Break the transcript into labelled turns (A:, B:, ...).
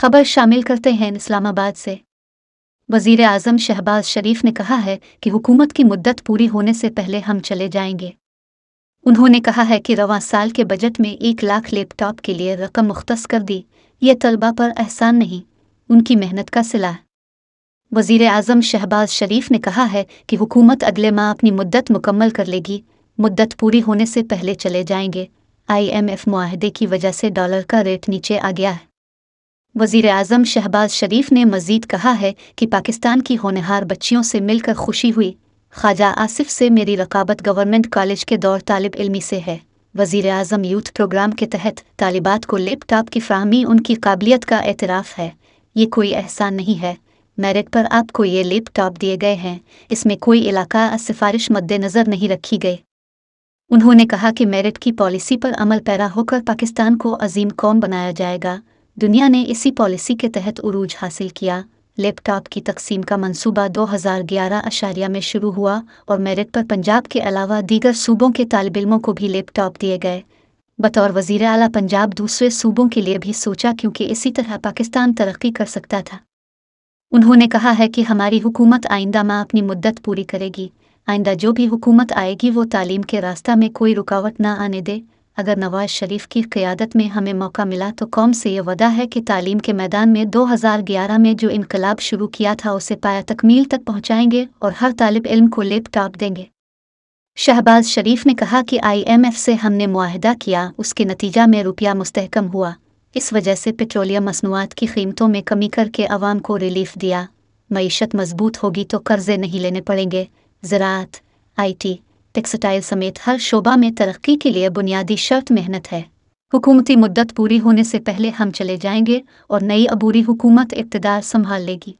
A: खबर शामिल करते हैं इस्लामाबाद से। वज़ीर आज़म शहबाज शरीफ ने कहा है कि हुकूमत की मुद्दत पूरी होने से पहले हम चले जाएंगे। उन्होंने कहा है कि रवां साल के बजट में 1 लाख लैपटॉप के लिए रकम मुख्तस कर दी। ये तलबा पर एहसान नहीं, उनकी मेहनत का सिला है। वज़ीर आज़म शहबाज शरीफ ने कहा है कि हुकूमत अगले माह अपनी मुद्दत मुकम्मल कर लेगी। मुद्दत पूरी होने से पहले चले जाएंगे। IMF मुआहदे की वजह से डॉलर का रेट नीचे आ गया है। वज़ीर आज़म शहबाज शरीफ ने मज़ीद कहा है कि पाकिस्तान की होनहार बच्चियों से मिलकर खुशी हुई। ख्वाजा आसिफ से मेरी रकाबत गवर्नमेंट कॉलेज के दौर तालिब इल्मी से है। वज़ीर आज़म यूथ प्रोग्राम के तहत तालिबात को लैपटॉप की फ़राहमी उनकी काबिलियत का एतराफ़ है। ये कोई एहसान नहीं है, मेरिट पर आपको ये लैपटॉप दिए गए हैं। इसमें कोई इलाका सिफारिश मद्देनज़र नहीं रखी गई। उन्होंने कहा कि मेरिट की पॉलिसी पर अमल पैरा होकर पाकिस्तान को अजीम कौम बनाया जाएगा। दुनिया ने इसी पॉलिसी के तहत उरूज हासिल किया। लैपटॉप की तकसीम का मंसूबा 2011 में शुरू हुआ और मेरिट पर पंजाब के अलावा दीगर सूबों के तालिब इल्मों को भी लैपटॉप दिए गए। बतौर वज़ीर आला पंजाब दूसरे सूबों के लिए भी सोचा, क्योंकि इसी तरह पाकिस्तान तरक्की कर सकता था। उन्होंने कहा है कि हमारी हुकूमत आइंदा माह अपनी मुद्दत पूरी करेगी। आइंदा जो भी हुकूमत आएगी वो तालीम के रास्ता में कोई रुकावट ना आने दे। अगर नवाज शरीफ की क़यादत में हमें मौका मिला तो कौम से ये वदा है कि तालीम के मैदान में 2011 में जो इनकलाब शुरू किया था उसे पाया तकमील तक पहुँचाएंगे और हर तालिब इल्म को लैपटॉप देंगे। शहबाज शरीफ ने कहा कि IMF से हमने मुआहदा किया, उसके नतीजा में रुपया मुस्तहकम हुआ। इस वजह से पेट्रोलियम मसनूआत की कीमतों में कमी करके अवाम को रिलीफ दिया। मईशत मजबूत होगी तो कर्जे नहीं लेने पड़ेंगे। ज़राअत, IT, टेक्सटाइल समेत हर शोबा में तरक्की के लिए बुनियादी शर्त मेहनत है। हुकूमती मुद्दत पूरी होने से पहले हम चले जाएंगे और नई अबूरी हुकूमत इक़्तिदार संभाल लेगी।